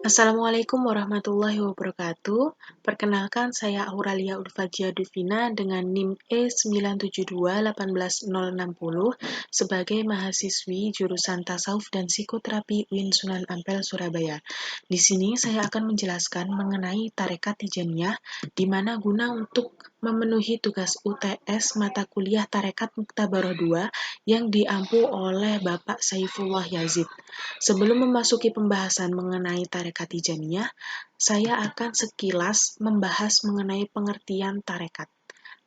Assalamualaikum warahmatullahi wabarakatuh. Perkenalkan, saya Auralia Ulfajia Duvina dengan NIM E972-18060 sebagai mahasiswi jurusan Tasawuf dan Psikoterapi UIN Sunan Ampel, Surabaya. Di sini saya akan menjelaskan mengenai Tarekat Tijaniyah, di mana guna untuk memenuhi tugas UTS mata kuliah Tarekat Muktabaroh 2 yang diampu oleh Bapak Saifullah Yazid. Sebelum memasuki pembahasan mengenai Tarekat Tijaniyah, saya akan sekilas membahas mengenai pengertian tarekat.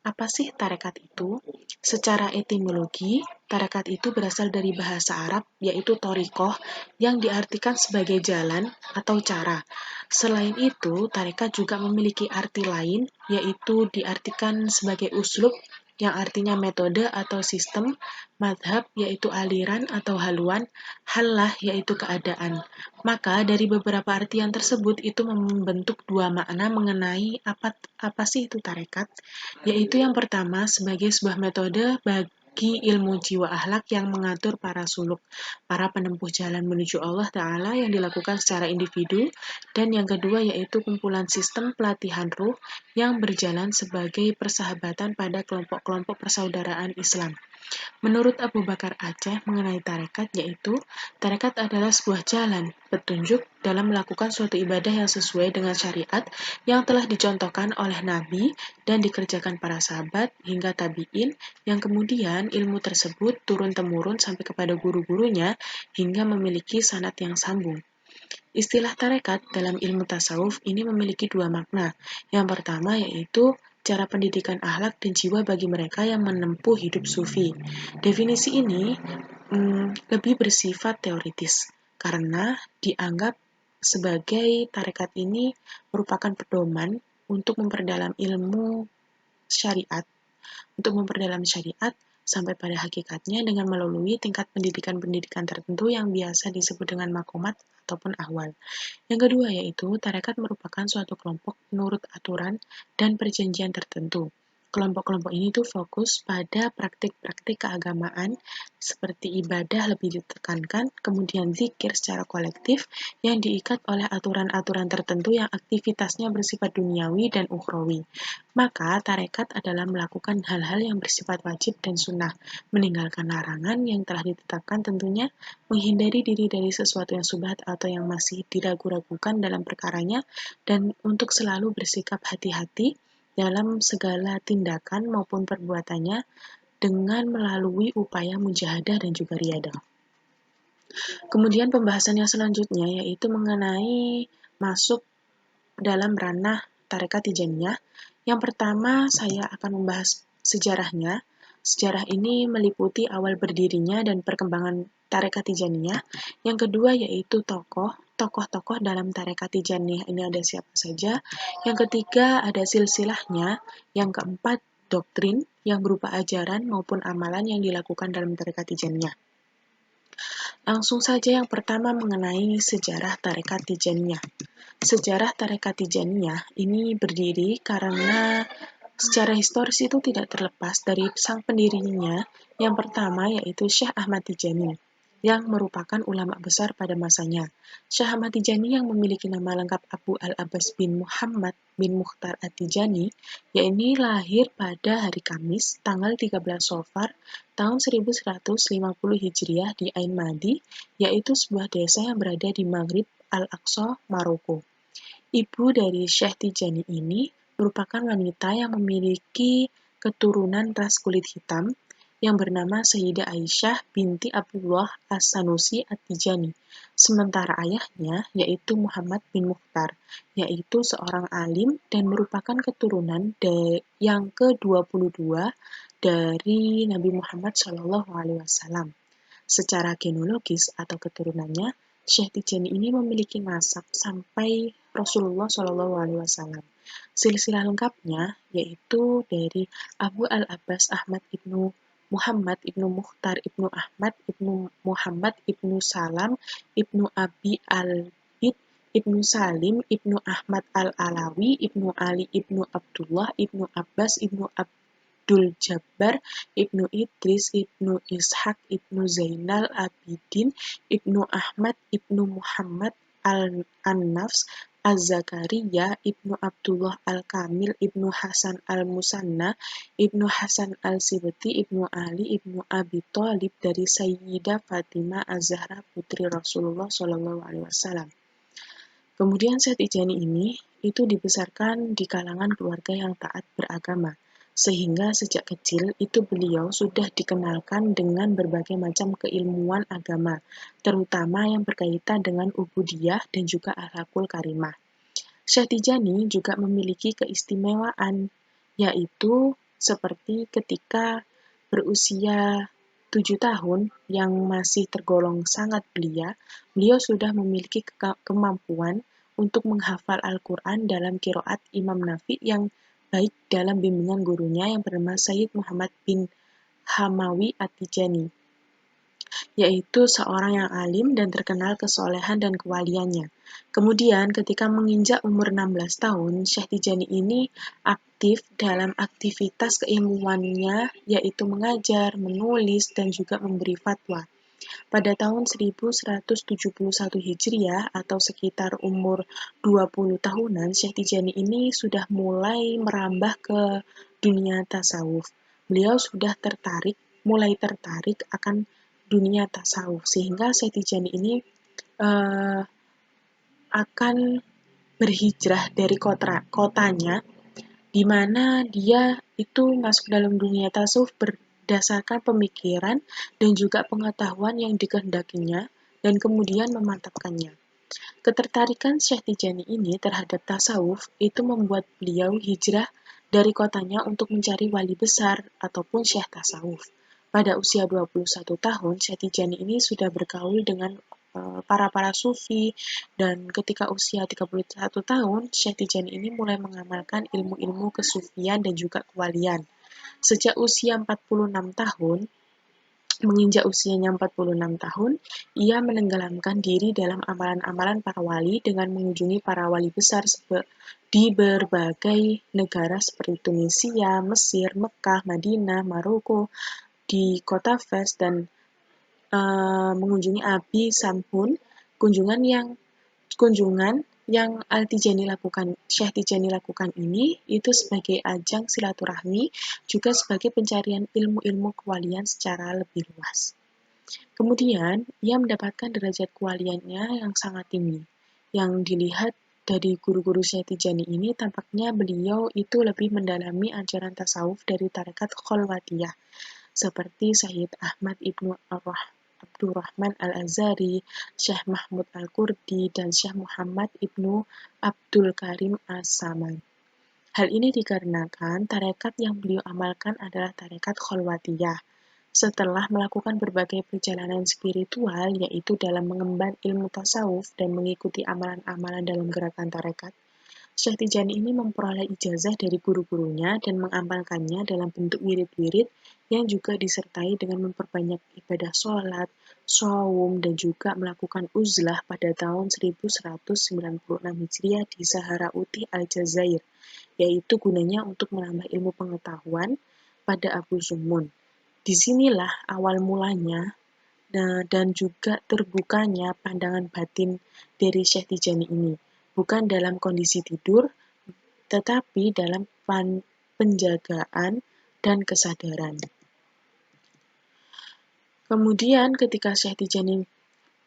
Apa sih tarekat itu? Secara etimologi, tarekat itu berasal dari bahasa Arab, yaitu torikoh, yang diartikan sebagai jalan atau cara. Selain itu, tarekat juga memiliki arti lain, yaitu diartikan sebagai uslub, yang artinya metode atau sistem, madhab, yaitu aliran atau haluan, hallah, yaitu keadaan. Maka, dari beberapa artian tersebut, itu membentuk dua makna mengenai apa sih itu tarekat, yaitu yang pertama sebagai sebuah metode bagi ilmu jiwa akhlak yang mengatur para suluk, para penempuh jalan menuju Allah Ta'ala yang dilakukan secara individu, dan yang kedua yaitu kumpulan sistem pelatihan ruh yang berjalan sebagai persahabatan pada kelompok-kelompok persaudaraan Islam. Menurut Abu Bakar Aceh mengenai tarekat, yaitu tarekat adalah sebuah jalan, petunjuk dalam melakukan suatu ibadah yang sesuai dengan syariat yang telah dicontohkan oleh Nabi dan dikerjakan para sahabat hingga tabi'in, yang kemudian ilmu tersebut turun-temurun sampai kepada guru-gurunya hingga memiliki sanad yang sambung. Istilah tarekat dalam ilmu tasawuf ini memiliki dua makna. Yang pertama yaitu cara pendidikan akhlak dan jiwa bagi mereka yang menempuh hidup sufi. Definisi ini lebih bersifat teoritis karena dianggap sebagai tarekat ini merupakan pedoman untuk memperdalam ilmu syariat untuk memperdalam syariat sampai pada hakikatnya dengan melalui tingkat pendidikan-pendidikan tertentu yang biasa disebut dengan makomat ataupun ahwal. Yang kedua yaitu tarekat merupakan suatu kelompok menurut aturan dan perjanjian tertentu. Kelompok-kelompok ini tuh fokus pada praktik-praktik keagamaan seperti ibadah lebih ditekankan, kemudian zikir secara kolektif yang diikat oleh aturan-aturan tertentu yang aktivitasnya bersifat duniawi dan ukhrawi. Maka tarekat adalah melakukan hal-hal yang bersifat wajib dan sunnah, meninggalkan larangan yang telah ditetapkan tentunya, menghindari diri dari sesuatu yang subhat atau yang masih diragu-ragukan dalam perkaranya, dan untuk selalu bersikap hati-hati dalam segala tindakan maupun perbuatannya dengan melalui upaya mujahadah dan juga riyadah. Kemudian pembahasan yang selanjutnya yaitu mengenai masuk dalam ranah tarekat Tijaniyah. Yang pertama saya akan membahas sejarahnya. Sejarah ini meliputi awal berdirinya dan perkembangan tarekat Tijaniyah. Yang kedua yaitu tokoh-tokoh dalam tarekat Tijaniyah ini ada siapa saja. Yang ketiga ada silsilahnya. Yang keempat doktrin yang berupa ajaran maupun amalan yang dilakukan dalam tarekat Tijaniyah. Langsung saja yang pertama mengenai sejarah tarekat Tijaniyah. Sejarah tarekat Tijaniyah ini berdiri karena secara historis itu tidak terlepas dari sang pendirinya yang pertama yaitu Syekh Ahmad Tijani yang merupakan ulama besar pada masanya. Syekh Ahmad Tijani yang memiliki nama lengkap Abu Al-Abbas bin Muhammad bin Mukhtar At-Tijani, yakni lahir pada hari Kamis tanggal 13 Safar tahun 1150 Hijriah di Ain Madi, yaitu sebuah desa yang berada di Maghrib Al-Aqsa, Maroko. Ibu dari Syekh Tijani ini merupakan wanita yang memiliki keturunan ras kulit hitam yang bernama Sayyidah Aisyah binti Abdullah As-Sanusi At-Tijani. Sementara ayahnya yaitu Muhammad bin Mukhtar, yaitu seorang alim dan merupakan keturunan yang ke-22 dari Nabi Muhammad SAW. Secara genealogis atau keturunannya, Syekh Tijani ini memiliki nasab sampai Rasulullah SAW. Silsilah lengkapnya yaitu dari Abu Al-Abbas Ahmad ibnu Muhammad ibnu Mukhtar ibnu Ahmad ibnu Muhammad ibnu Salam ibnu Abi Al-Bid ibnu Salim ibnu Ahmad Al-Alawi ibnu Ali ibnu Abdullah ibnu Abbas ibnu Abdul Jabbar ibnu Idris ibnu Ishaq ibnu Zainal Abidin ibnu Ahmad ibnu Muhammad An-Nafs Az-Zakaria Ibnu Abdullah Al-Kamil Ibnu Hasan Al-Musanna Ibnu Hasan Al-Sibti Ibnu Ali Ibnu Abi Thalib dari Sayyidah Fatimah Az-Zahra putri Rasulullah Shallallahu Alaihi Wasallam. Kemudian Syed Ijani ini itu dibesarkan di kalangan keluarga yang taat beragama, sehingga sejak kecil itu beliau sudah dikenalkan dengan berbagai macam keilmuan agama, terutama yang berkaitan dengan ubudiyah dan juga akhlakul karimah. Syed Ijani juga memiliki keistimewaan, yaitu seperti ketika berusia 7 tahun yang masih tergolong sangat belia, beliau sudah memiliki kemampuan untuk menghafal Al-Quran dalam qiraat Imam Nafi yang baik dalam bimbingan gurunya yang bernama Sayyid Muhammad bin Hamawi At-Tijani, yaitu seorang yang alim dan terkenal kesolehan dan kewaliannya. Kemudian ketika menginjak umur 16 tahun, Syekh Tijani ini aktif dalam aktivitas keilmuannya, yaitu mengajar, menulis, dan juga memberi fatwa. Pada tahun 1171 Hijriah atau sekitar umur 20 tahunan, Syekh Tijani ini sudah mulai merambah ke dunia tasawuf. Beliau sudah mulai tertarik akan dunia tasawuf, sehingga Syekh Tijani ini akan berhijrah dari kotanya, di mana dia itu masuk dalam dunia tasawuf berdasarkan pemikiran dan juga pengetahuan yang dikehendakinya dan kemudian memantapkannya. Ketertarikan Syekh Tijani ini terhadap tasawuf itu membuat beliau hijrah dari kotanya untuk mencari wali besar ataupun syekh tasawuf. Pada usia 21 tahun, Syekh Tijani ini sudah bergaul dengan para sufi, dan ketika usia 31 tahun, Syekh Tijani ini mulai mengamalkan ilmu-ilmu kesufian dan juga kewalian. Sejak usia 46 tahun, menginjak usianya 46 tahun, ia menenggelamkan diri dalam amalan-amalan para wali dengan mengunjungi para wali besar di berbagai negara seperti Tunisia, Mesir, Mekah, Madinah, Maroko, di kota Fes, dan mengunjungi Abi Samhun, kunjungan yang Syekh Tijani lakukan ini itu sebagai ajang silaturahmi, juga sebagai pencarian ilmu-ilmu kewalian secara lebih luas. Kemudian, ia mendapatkan derajat kewaliannya yang sangat tinggi. Yang dilihat dari guru-guru Syekh Tijani ini, tampaknya beliau itu lebih mendalami ajaran tasawuf dari tarekat Kholwatiyah, seperti Sayyid Ahmad Ibnu Abdurrahman Al-Azhari, Syekh Mahmud Al-Qurdi, dan Syekh Muhammad Ibnu Abdul Karim As-Saman. Hal ini dikarenakan tarekat yang beliau amalkan adalah tarekat Kholwatiyah. Setelah melakukan berbagai perjalanan spiritual, yaitu dalam mengemban ilmu tasawuf dan mengikuti amalan-amalan dalam gerakan tarekat, Syekh Tijani ini memperoleh ijazah dari guru-gurunya dan mengamalkannya dalam bentuk wirid-wirid yang juga disertai dengan memperbanyak ibadah sholat, shaum, dan juga melakukan uzlah pada tahun 1196 Hijriah di Sahara Uti Aljazair, yaitu gunanya untuk menambah ilmu pengetahuan pada Abu Zumun. Disinilah awal mulanya dan juga terbukanya pandangan batin dari Syekh Tijani ini, bukan dalam kondisi tidur, tetapi dalam penjagaan dan kesadaran. Kemudian ketika Syekh Tijani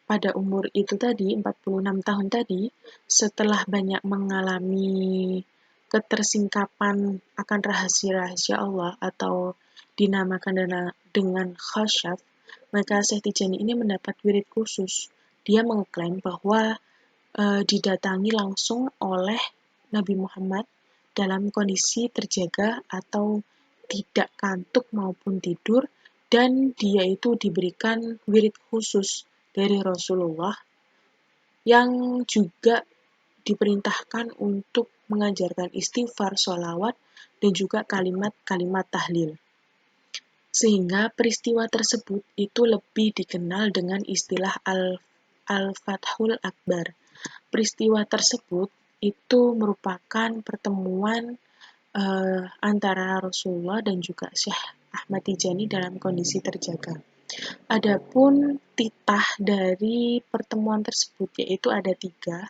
pada umur itu tadi, 46 tahun tadi, setelah banyak mengalami ketersingkapan akan rahasia-rahasia Allah atau dinamakan dengan khasyaf, maka Syekh Tijani ini mendapat wirid khusus. Dia mengklaim bahwa didatangi langsung oleh Nabi Muhammad dalam kondisi terjaga atau tidak kantuk maupun tidur, dan dia itu diberikan wirid khusus dari Rasulullah yang juga diperintahkan untuk mengajarkan istighfar, sholawat, dan juga kalimat-kalimat tahlil. Sehingga peristiwa tersebut itu lebih dikenal dengan istilah Al-Fathul Akbar. Peristiwa tersebut itu merupakan pertemuan antara Rasulullah dan juga Syekh Ahmad Tijani dalam kondisi terjaga. Adapun titah dari pertemuan tersebut yaitu ada 3.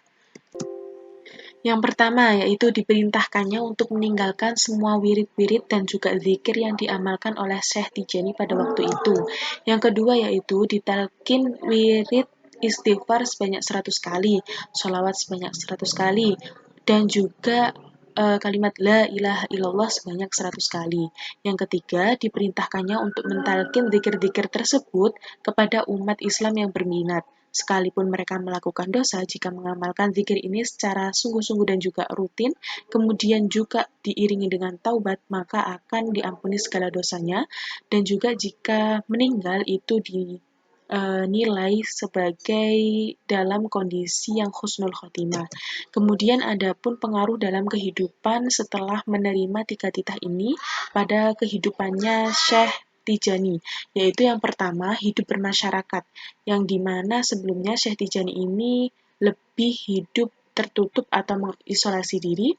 Yang pertama yaitu diperintahkannya untuk meninggalkan semua wirid-wirid dan juga zikir yang diamalkan oleh Syekh Tijani pada waktu itu. Yang kedua yaitu ditalkin wirid istighfar sebanyak 100 kali, sholawat sebanyak 100 kali, dan juga kalimat la ilaha illallah sebanyak 100 kali. Yang ketiga, diperintahkannya untuk mentalkin zikir-zikir tersebut kepada umat Islam yang berminat. Sekalipun mereka melakukan dosa, jika mengamalkan zikir ini secara sungguh-sungguh dan juga rutin, kemudian juga diiringi dengan taubat, maka akan diampuni segala dosanya, dan juga jika meninggal itu dinilai sebagai dalam kondisi yang husnul khotimah. Kemudian ada pun pengaruh dalam kehidupan setelah menerima 3 titah ini pada kehidupannya Syekh Tijani, yaitu yang pertama hidup bermasyarakat, yang dimana sebelumnya Syekh Tijani ini lebih hidup tertutup atau mengisolasi diri.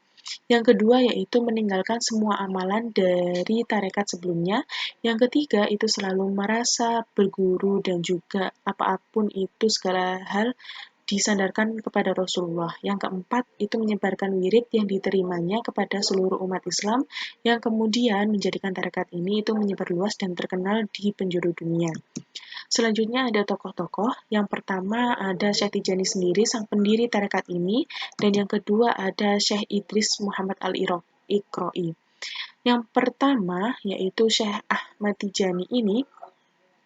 Yang kedua yaitu meninggalkan semua amalan dari tarekat sebelumnya. Yang ketiga itu selalu merasa berguru dan juga apapun itu segala hal disandarkan kepada Rasulullah. Yang keempat, itu menyebarkan wirid yang diterimanya kepada seluruh umat Islam, yang kemudian menjadikan tarekat ini itu menyebar luas dan terkenal di penjuru dunia. Selanjutnya ada tokoh-tokoh. Yang pertama ada Syekh Tijani sendiri, sang pendiri tarekat ini, dan yang kedua ada Syekh Idris Muhammad Al-Iqra'i. Yang pertama yaitu Syekh Ahmad Tijani ini,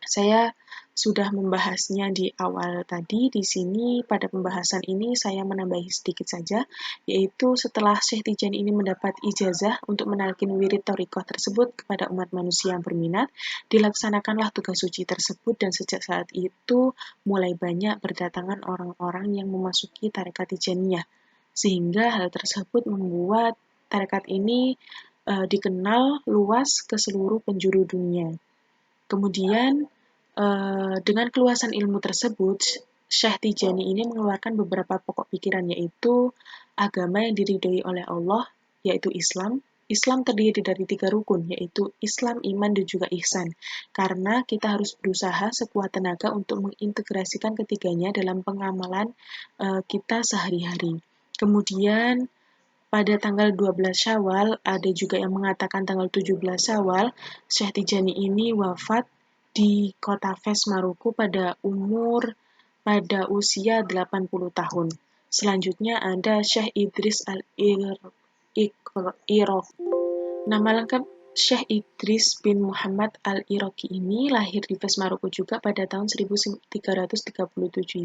saya sudah membahasnya di awal tadi. Di sini pada pembahasan ini saya menambahi sedikit saja, yaitu setelah Syekh Tijani ini mendapat ijazah untuk menalkin wirid thariqah tersebut kepada umat manusia yang berminat, dilaksanakanlah tugas suci tersebut, dan sejak saat itu mulai banyak berdatangan orang-orang yang memasuki tarekat Tijaniyah, sehingga hal tersebut membuat tarekat ini dikenal luas ke seluruh penjuru dunia. Kemudian dengan keluasan ilmu tersebut, Syekh Tijani ini mengeluarkan beberapa pokok pikiran, yaitu agama yang diridhoi oleh Allah, yaitu Islam. Islam terdiri dari 3 rukun, yaitu Islam, iman, dan juga ihsan. Karena kita harus berusaha sekuat tenaga untuk mengintegrasikan ketiganya dalam pengamalan kita sehari-hari. Kemudian pada tanggal 12 Syawal, ada juga yang mengatakan tanggal 17 Syawal, Syekh Tijani ini wafat di kota Fes, Maroko pada usia 80 tahun. Selanjutnya ada Syekh Idris Al-Iraqi. Nama lengkap Syekh Idris bin Muhammad Al-Iraqi ini lahir di Fes, Maroko juga pada tahun 1337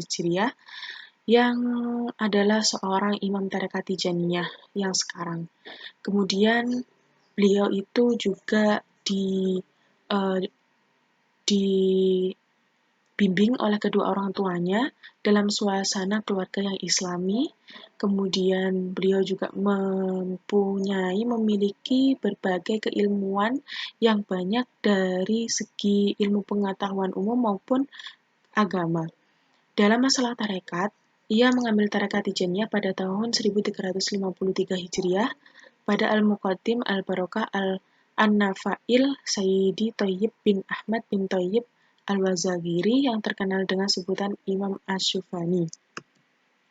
Hijriah, yang adalah seorang imam tarekat Tijaniyah yang sekarang. Kemudian beliau itu juga dibimbing oleh kedua orang tuanya dalam suasana keluarga yang islami. Kemudian beliau juga memiliki berbagai keilmuan yang banyak dari segi ilmu pengetahuan umum maupun agama. Dalam masalah tarekat, ia mengambil tarekat Tijaniyah pada tahun 1353 Hijriah pada Al-Muqaddim Al-Barokah An-Nafail Sayyidi Thayyib bin Ahmad bin Thayyib Al-Wazagiri yang terkenal dengan sebutan Imam Ash-Shufani.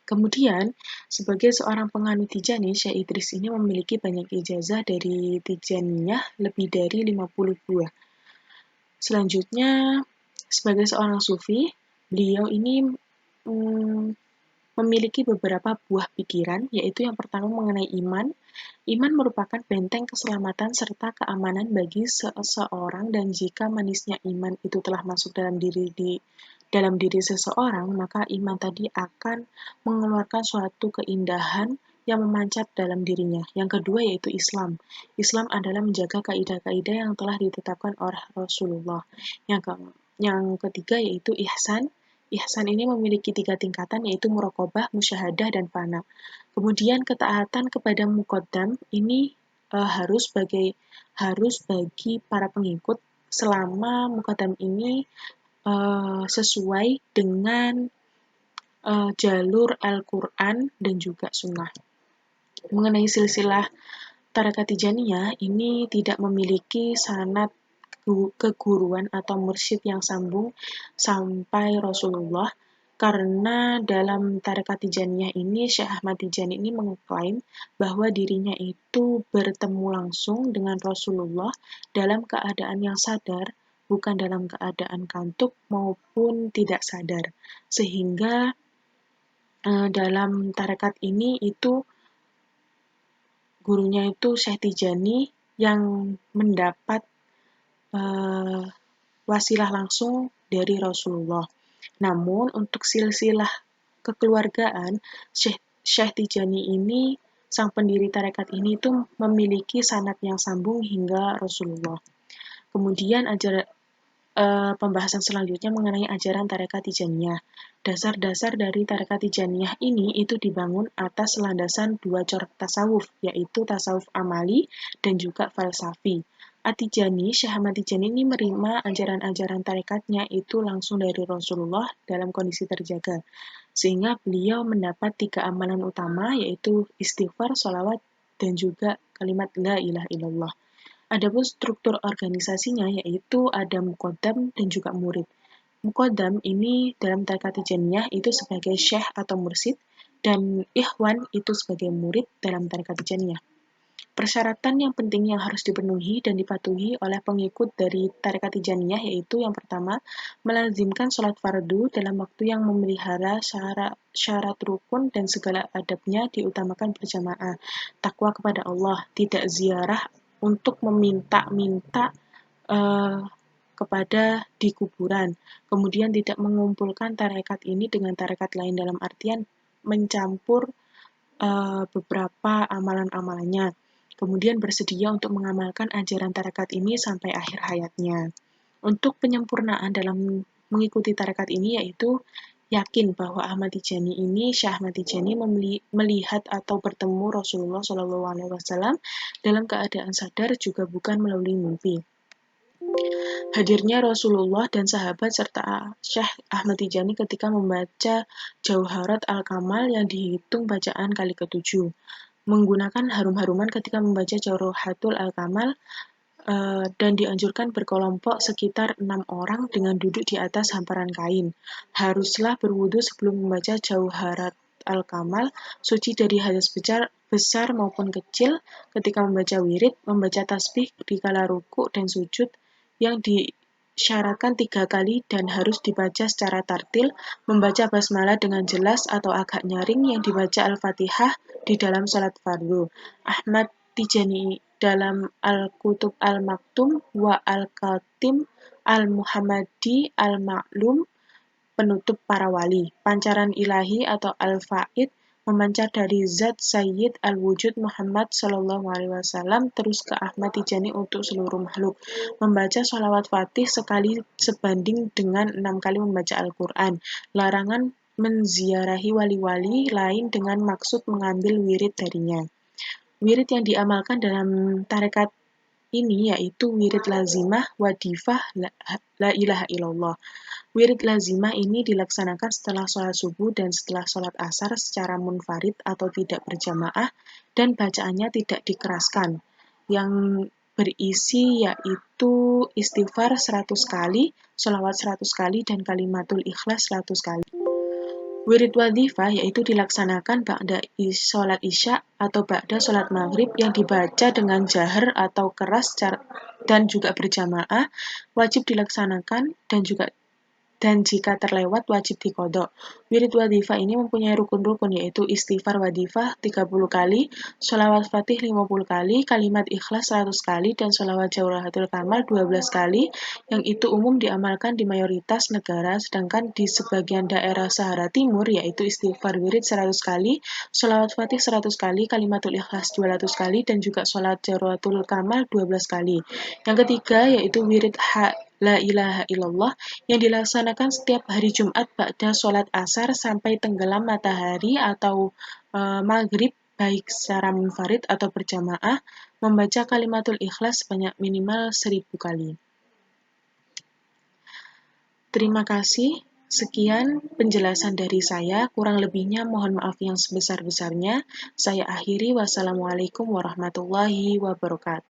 Kemudian, sebagai seorang penganut Tijani, Syekh Idris ini memiliki banyak ijazah dari Tijaniyah, lebih dari 50 buah. Selanjutnya, sebagai seorang sufi, beliau ini memiliki beberapa buah pikiran, yaitu yang pertama mengenai iman. Iman merupakan benteng keselamatan serta keamanan bagi seseorang, dan jika manisnya iman itu telah masuk dalam diri seseorang, maka iman tadi akan mengeluarkan suatu keindahan yang memancat dalam dirinya. Yang kedua yaitu Islam. Islam adalah menjaga kaidah-kaidah yang telah ditetapkan oleh Rasulullah. Yang ketiga yaitu ihsan. Ihsan ini memiliki 3 tingkatan, yaitu muraqabah, musyahadah, dan fana. Kemudian ketaatan kepada muqaddam ini harus bagi para pengikut selama muqaddam ini sesuai dengan jalur Al-Quran dan juga Sunnah. Mengenai silsilah tarekat Tijaniyah ini tidak memiliki sanad keguruan atau mursyid yang sambung sampai Rasulullah, karena dalam tarekat Tijaniyah ini Syekh Ahmad Tijani ini mengklaim bahwa dirinya itu bertemu langsung dengan Rasulullah dalam keadaan yang sadar, bukan dalam keadaan kantuk maupun tidak sadar. Sehingga dalam tarekat ini itu gurunya itu Syekh Tijani yang mendapat wasilah langsung dari Rasulullah. Namun untuk silsilah kekeluargaan, Syekh Tijani ini, sang pendiri tarekat ini itu memiliki sanad yang sambung hingga Rasulullah. Kemudian pembahasan selanjutnya mengenai ajaran tarekat Tijaniyah. Dasar-dasar dari tarekat Tijaniyah ini itu dibangun atas landasan dua corak tasawuf, yaitu tasawuf amali dan juga falsafi. At-Tijani, Syekh Ahmad Tijani ini menerima ajaran-ajaran tarekatnya itu langsung dari Rasulullah dalam kondisi terjaga. Sehingga beliau mendapat 3 amalan utama, yaitu istighfar, sholawat, dan juga kalimat la ilaha illallah. Adapun struktur organisasinya yaitu ada muqaddam dan juga murid. Muqaddam ini dalam tarekat Tijaniyah itu sebagai syekh atau mursyid, dan ikhwan itu sebagai murid dalam tarekat Tijaniyah. Persyaratan yang penting yang harus dipenuhi dan dipatuhi oleh pengikut dari tarekat Tijaniyah yaitu yang pertama, melazimkan sholat fardu dalam waktu yang memelihara syarat rukun dan segala adabnya diutamakan berjamaah, takwa kepada Allah, tidak ziarah untuk meminta-minta kepada di kuburan, kemudian tidak mengumpulkan tarekat ini dengan tarekat lain dalam artian mencampur beberapa amalan-amalannya. Kemudian bersedia untuk mengamalkan ajaran tarekat ini sampai akhir hayatnya. Untuk penyempurnaan dalam mengikuti tarekat ini yaitu yakin bahwa Syekh Ahmad Tijani melihat atau bertemu Rasulullah SAW dalam keadaan sadar juga bukan melalui mimpi. Hadirnya Rasulullah dan sahabat serta Syekh Ahmad Tijani ketika membaca Jauharat Al-Kamal yang dihitung bacaan kali ke-7. Menggunakan harum-haruman ketika membaca Jauharatul Al-Kamal dan dianjurkan berkelompok sekitar 6 orang dengan duduk di atas hamparan kain. Haruslah berwudu sebelum membaca Jauharat Al-Kamal, suci dari hadas besar maupun kecil ketika membaca wirid, membaca tasbih di kala ruku dan sujud yang disyaratkan 3 kali dan harus dibaca secara tartil, membaca basmalah dengan jelas atau agak nyaring yang dibaca Al-Fatihah di dalam salat fardu. Ahmad Tijani dalam Al-Kutub Al-Maktum wa Al-Khatim Al-Muhammadi Al-Ma'lum, penutup para wali, pancaran ilahi atau Al-Faid, memancar dari zat Sayyid Al-Wujud Muhammad SAW terus ke Ahmad Tijani untuk seluruh makhluk. Membaca sholawat fatih sekali sebanding dengan 6 kali membaca Al-Quran. Larangan menziarahi wali-wali lain dengan maksud mengambil wirid darinya. Wirid yang diamalkan dalam tarekat ini yaitu wirid lazimah, wadifah, la ilaha illallah. Wirid lazimah ini dilaksanakan setelah sholat subuh dan setelah sholat asar secara munfarid atau tidak berjamaah dan bacaannya tidak dikeraskan. Yang berisi yaitu istighfar 100 kali, sholawat 100 kali, dan kalimatul ikhlas 100 kali. Wirid wadhifah yaitu dilaksanakan ba'da sholat isya atau ba'da sholat maghrib yang dibaca dengan jahar atau keras dan juga berjamaah, wajib dilaksanakan dan jika terlewat wajib diqodho. Wirid wadhifah ini mempunyai rukun-rukun yaitu istighfar wadhifah 30 kali, sholawat fatih 50 kali, kalimat ikhlas 100 kali, dan sholawat Jawharatul Kamal 12 kali, yang itu umum diamalkan di mayoritas negara, sedangkan di sebagian daerah Sahara Timur yaitu istighfar wirid 100 kali, sholawat fatih 100 kali, kalimatul ikhlas 200 kali, dan juga sholat Jawharatul Kamal 12 kali. Yang ketiga yaitu wirid la ilaha illallah yang dilaksanakan setiap hari Jumat ba'da sholat asar sampai tenggelam matahari atau maghrib, baik secara munfarid atau berjamaah, membaca kalimatul ikhlas sebanyak minimal 1000 kali. Terima kasih. Sekian penjelasan dari saya, kurang lebihnya mohon maaf yang sebesar-besarnya. Saya akhiri, wassalamualaikum warahmatullahi wabarakatuh.